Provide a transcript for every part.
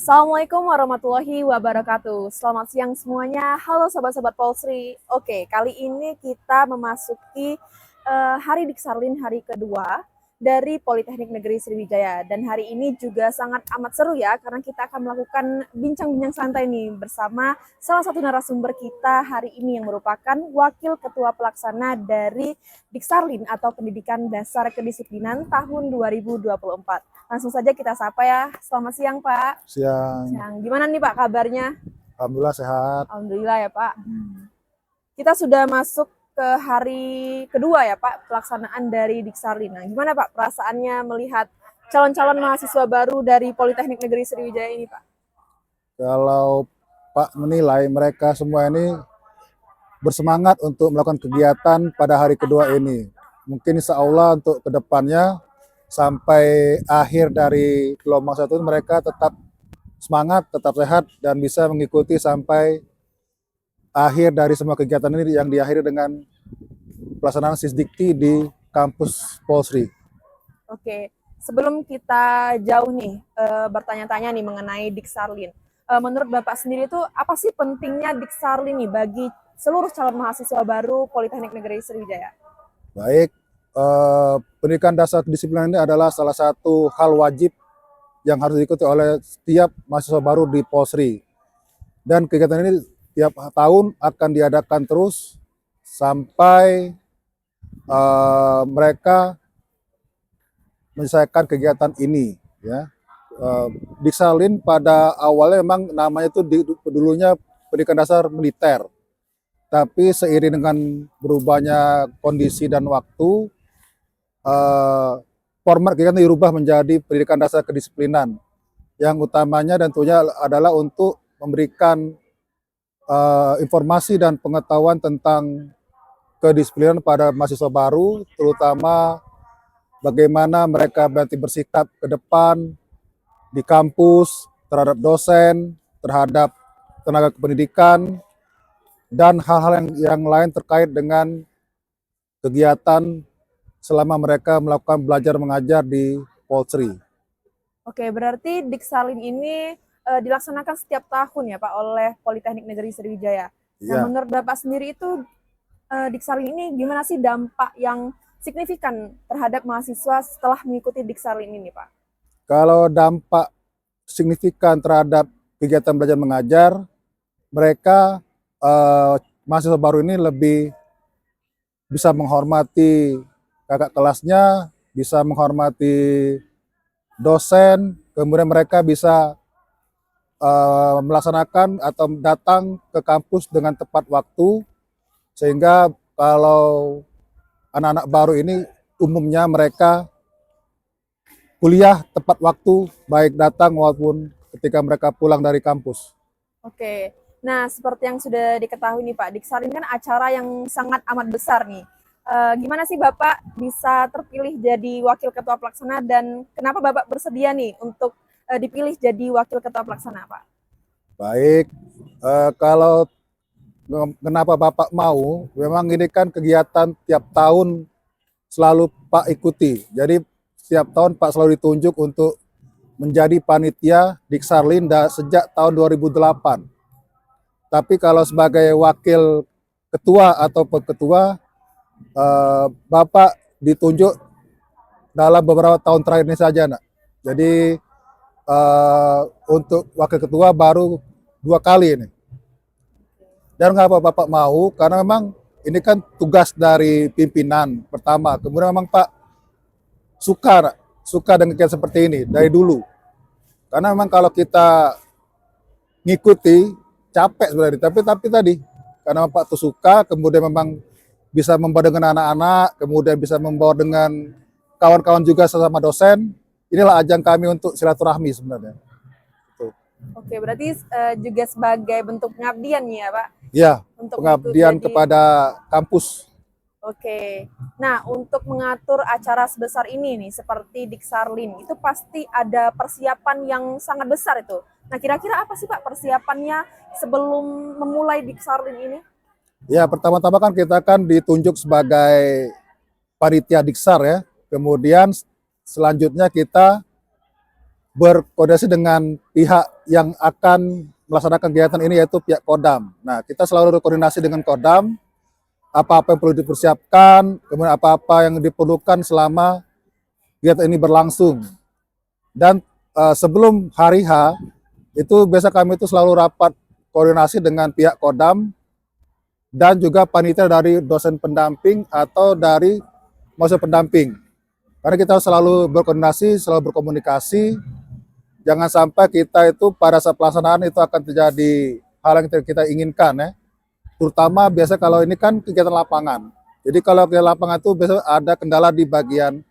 Assalamualaikum warahmatullahi wabarakatuh. Selamat siang semuanya. Halo sobat-sobat Polsri. Oke, kali ini kita memasuki Hari Diksarlin hari kedua dari Politeknik Negeri Sriwijaya. Dan hari ini juga sangat amat seru ya, karena kita akan melakukan bincang-bincang santai nih bersama salah satu narasumber kita hari ini yang merupakan Wakil Ketua Pelaksana dari Diksarlin atau Pendidikan Dasar Kedisiplinan tahun 2024. Langsung saja kita sapa ya. Selamat siang Pak. Siang, Siang. Gimana nih Pak kabarnya? alhamdulillah sehat. Alhamdulillah ya Pak. Kita sudah masuk ke hari kedua ya Pak pelaksanaan dari Diksarlin. Nah, gimana Pak perasaannya melihat calon-calon mahasiswa baru dari Politeknik Negeri Sriwijaya ini Pak? Kalau Pak menilai mereka semua ini bersemangat untuk melakukan kegiatan pada hari kedua ini. Mungkin insya Allah untuk kedepannya sampai akhir dari gelombang satu mereka tetap semangat, tetap sehat dan bisa mengikuti sampai akhir dari semua kegiatan ini yang diakhiri dengan pelaksanaan Sisdikti di kampus Polsri. Oke, sebelum kita jauh nih bertanya-tanya nih mengenai Diksarlin. Menurut Bapak sendiri itu apa sih pentingnya Diksarlin nih bagi seluruh calon mahasiswa baru Politeknik Negeri Sriwijaya? Baik, pendidikan dasar kedisiplinan ini adalah salah satu hal wajib yang harus diikuti oleh setiap mahasiswa baru di Polsri. Dan kegiatan ini tiap tahun akan diadakan terus sampai mereka menyelesaikan kegiatan ini. Ya, Diksarlin pada awalnya memang namanya itu dulunya pendidikan dasar militer. Tapi seiring dengan berubahnya kondisi dan waktu, format kegiatan dirubah menjadi pendidikan dasar kedisiplinan. Yang utamanya dan tentunya adalah untuk memberikan informasi dan pengetahuan tentang kedisiplinan pada mahasiswa baru, terutama bagaimana mereka nanti bersikap ke depan di kampus, terhadap dosen, terhadap tenaga kependidikan, dan hal-hal yang lain terkait dengan kegiatan selama mereka melakukan belajar mengajar di Polsri. Oke, berarti Diksarlin ini dilaksanakan setiap tahun ya Pak oleh Politeknik Negeri Sriwijaya. Nah, Ya, menurut Bapak sendiri itu Diksarlin ini gimana sih dampak yang signifikan terhadap mahasiswa setelah mengikuti Diksarlin ini Pak? kalau dampak signifikan terhadap kegiatan belajar mengajar, mereka mahasiswa baru ini lebih bisa menghormati kakak kelasnya, bisa menghormati dosen, kemudian mereka bisa melaksanakan atau datang ke kampus dengan tepat waktu, sehingga kalau anak-anak baru ini umumnya mereka kuliah tepat waktu, baik datang maupun ketika mereka pulang dari kampus. Oke, nah seperti yang sudah diketahui nih Pak, Diksarlin kan acara yang sangat amat besar nih. Gimana sih Bapak bisa terpilih jadi Wakil Ketua Pelaksana dan kenapa Bapak bersedia nih untuk dipilih jadi Wakil Ketua Pelaksana Pak? Baik, kalau kenapa Bapak mau, memang ini kan kegiatan tiap tahun selalu Pak ikuti. Jadi setiap tahun Pak selalu ditunjuk untuk menjadi panitia Diksarlin sejak tahun 2008. Tapi kalau sebagai wakil ketua atau ketua, Bapak ditunjuk dalam beberapa tahun terakhir ini saja, nak. Jadi untuk wakil ketua baru 2 kali ini. Dan kenapa Bapak mau? Karena memang ini kan tugas dari pimpinan pertama. Kemudian memang Pak suka dengan kegiatan seperti ini dari dulu. Karena memang kalau kita ngikuti capek sebenarnya. Tapi tadi karena Pak tuh suka, kemudian memang bisa membawa dengan anak-anak, kemudian bisa membawa dengan kawan-kawan juga sesama dosen. Inilah ajang kami untuk silaturahmi sebenarnya. Oke, berarti juga sebagai bentuk pengabdian ya Pak? Ya, Untuk pengabdian jadi kepada kampus. Oke. Nah, untuk mengatur acara sebesar ini nih, seperti Diksarlin, itu pasti ada persiapan yang sangat besar itu. Nah, kira-kira apa sih Pak persiapannya sebelum memulai Diksarlin ini? Ya, pertama-tama kan kita kan ditunjuk sebagai panitia Diksar ya. Kemudian selanjutnya kita berkoordinasi dengan pihak yang akan melaksanakan kegiatan ini, yaitu pihak Kodam. Nah, kita selalu berkoordinasi dengan Kodam, apa-apa yang perlu dipersiapkan, kemudian apa-apa yang diperlukan selama kegiatan ini berlangsung. Dan sebelum hari H, itu biasa kami itu selalu rapat koordinasi dengan pihak Kodam dan juga panitia dari dosen pendamping atau dari mahasiswa pendamping. Karena kita selalu berkoordinasi, selalu berkomunikasi. Jangan sampai kita itu pada saat pelaksanaan itu akan terjadi hal yang kita inginkan, ya. Terutama biasa kalau ini kan kegiatan lapangan. Jadi kalau kegiatan lapangan itu biasa ada kendala di bagian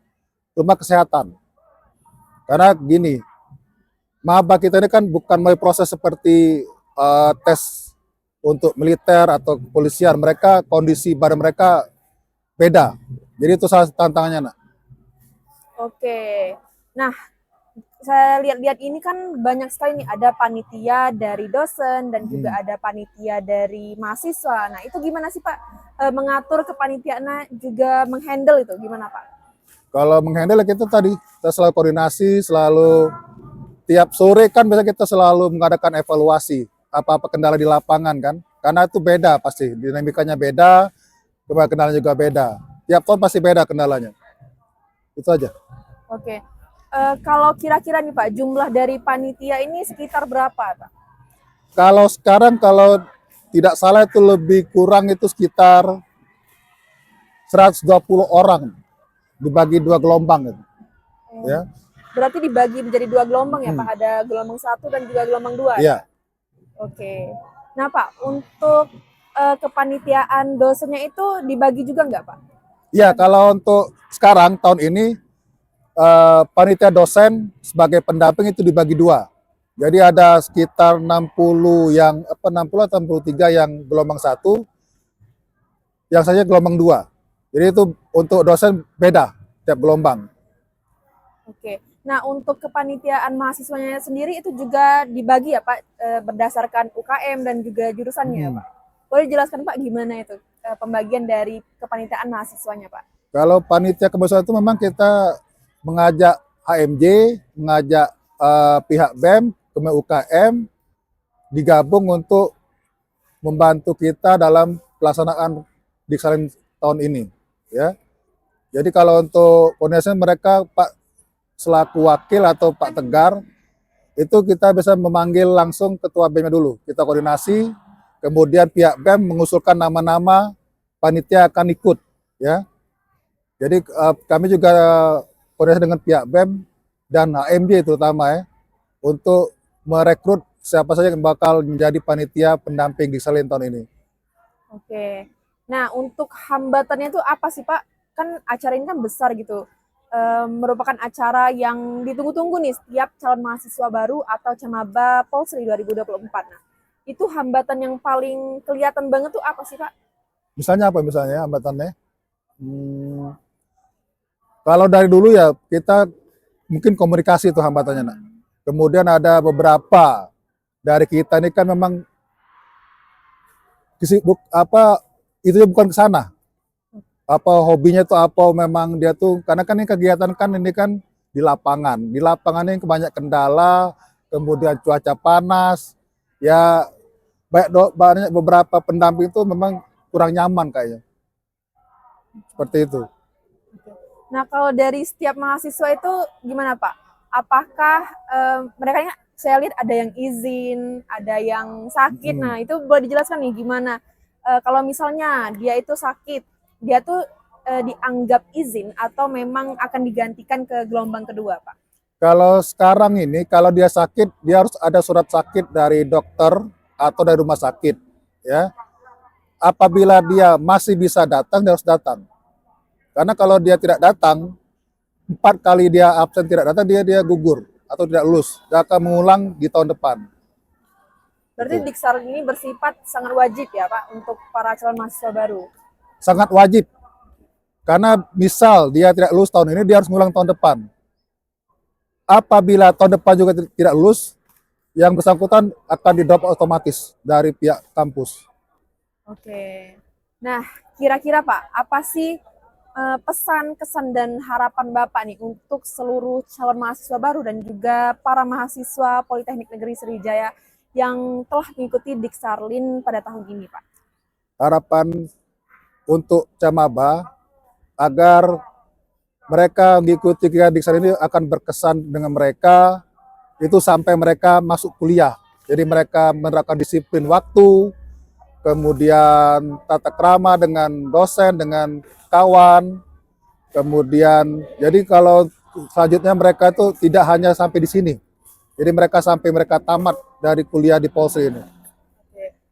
rumah kesehatan. Karena gini, maba kita ini kan bukan melalui proses seperti tes untuk militer atau kepolisian. Mereka kondisi badan mereka beda. Jadi itu salah satu tantangannya, nak. Oke. Nah, saya lihat-lihat ini kan banyak sekali nih, ada panitia dari dosen dan juga ada panitia dari mahasiswa. Nah, itu gimana sih Pak mengatur kepanitiaannya juga menghandle itu gimana Pak? Kalau menghandle kita tadi, kita selalu koordinasi, selalu tiap sore kan biasa kita selalu mengadakan evaluasi apa-apa kendala di lapangan kan. Karena itu beda pasti, dinamikanya beda, kendalanya juga beda. Tiap tahun pasti beda kendalanya. Itu aja. Oke. Kalau kira-kira nih Pak, jumlah dari panitia ini sekitar berapa Pak? Kalau sekarang kalau tidak salah itu lebih kurang itu sekitar 120 orang dibagi 2 gelombang gitu. Ya. Berarti dibagi menjadi 2 gelombang ya Pak? Ada gelombang 1 dan juga gelombang 2. Iya. Oke. Nah Pak, untuk kepanitiaan dosennya itu dibagi juga nggak Pak? Iya, kalau untuk sekarang tahun ini panitia dosen sebagai pendamping itu dibagi 2. Jadi ada sekitar 60 yang 60 atau 63 yang gelombang 1, yang saja gelombang 2. Jadi itu untuk dosen beda tiap gelombang. Oke. Nah, untuk kepanitiaan mahasiswanya sendiri itu juga dibagi ya Pak berdasarkan UKM dan juga jurusannya Pak. Boleh jelaskan Pak gimana itu pembagian dari kepanitiaan mahasiswanya Pak? Kalau panitia kemahasiswaan itu memang kita mengajak HMJ, mengajak pihak BEM, kemudian UKM digabung untuk membantu kita dalam pelaksanaan Diksalin tahun ini, ya. Jadi kalau untuk koordinasi mereka Pak selaku wakil atau Pak Tegar itu kita bisa memanggil langsung ketua BEM dulu. Kita koordinasi, kemudian pihak BEM mengusulkan nama-nama panitia akan ikut, ya. Jadi kami juga koordinasi dengan pihak BEM dan HMJ terutama, ya, untuk merekrut siapa saja yang bakal menjadi panitia pendamping Diksalin tahun ini. Oke. Nah, untuk hambatannya itu apa sih Pak? Kan acara ini kan besar gitu. Merupakan acara yang ditunggu-tunggu nih setiap calon mahasiswa baru atau Camaba Polsri 2024. Nah, itu hambatan yang paling kelihatan banget tuh apa sih Pak? Misalnya apa misalnya hambatannya? Kalau dari dulu ya kita mungkin komunikasi itu hambatannya, nak. Kemudian ada beberapa dari kita ini kan memang itu bukan ke sana. Apa hobinya itu apa memang dia tuh karena kan ini kegiatan kan ini kan di lapangan. Di lapangan ini banyak kendala, kemudian cuaca panas. Ya banyak beberapa pendamping itu memang kurang nyaman kayaknya. Seperti itu. Nah, kalau dari setiap mahasiswa itu gimana Pak? Apakah mereka saya lihat ada yang izin, ada yang sakit. Nah, itu boleh dijelaskan nih gimana? Kalau misalnya dia itu sakit, dia tuh dianggap izin atau memang akan digantikan ke gelombang kedua, Pak? Kalau sekarang ini, kalau dia sakit, dia harus ada surat sakit dari dokter atau dari rumah sakit, ya. Apabila dia masih bisa datang, dia harus datang. Karena kalau dia tidak datang, 4 kali dia absen tidak datang, dia gugur atau tidak lulus. Dia akan mengulang di tahun depan. Berarti Diksalin ini bersifat sangat wajib ya Pak untuk para calon mahasiswa baru? Sangat wajib. Karena misal dia tidak lulus tahun ini, dia harus mengulang tahun depan. Apabila tahun depan juga tidak lulus, yang bersangkutan akan di-drop otomatis dari pihak kampus. Oke. Nah, kira-kira Pak, apa sih pesan, kesan, dan harapan Bapak nih untuk seluruh calon mahasiswa baru dan juga para mahasiswa Politeknik Negeri Sriwijaya yang telah mengikuti Diksarlin pada tahun ini, Pak. Harapan untuk Camaba agar mereka mengikuti kegiatan Diksar ini akan berkesan dengan mereka itu sampai mereka masuk kuliah. Jadi mereka menerapkan disiplin waktu, kemudian tata krama dengan dosen, dengan kawan, kemudian jadi kalau selanjutnya mereka itu tidak hanya sampai di sini. Jadi mereka sampai mereka tamat dari kuliah di Polsri ini.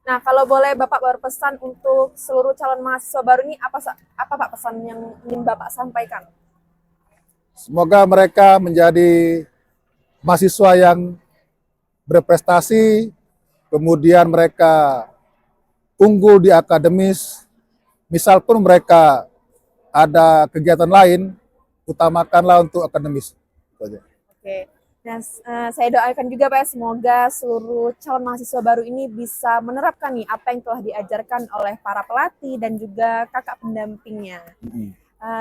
Nah, kalau boleh Bapak berpesan untuk seluruh calon mahasiswa baru ini, apa Pak pesan yang ingin Bapak sampaikan? Semoga mereka menjadi mahasiswa yang berprestasi, kemudian mereka unggul di akademis, misal pun mereka ada kegiatan lain, utamakanlah untuk akademis. Oke. Nah, saya doakan juga Pak, semoga seluruh calon mahasiswa baru ini bisa menerapkan nih apa yang telah diajarkan oleh para pelatih dan juga kakak pendampingnya.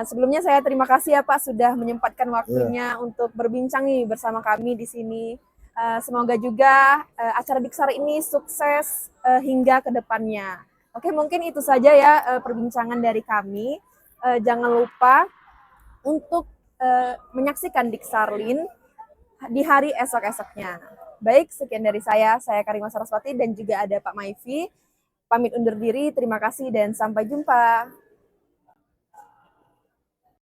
Sebelumnya saya terima kasih ya Pak sudah menyempatkan waktunya untuk berbincang nih bersama kami di sini. Semoga juga acara Diksar ini sukses hingga ke depannya. Oke, mungkin itu saja ya perbincangan dari kami. Jangan lupa untuk menyaksikan Diksarlin di hari esok-esoknya. Baik, sekian dari saya Karimah Saraswati dan juga ada Pak Maifi. Pamit undur diri, terima kasih dan sampai jumpa.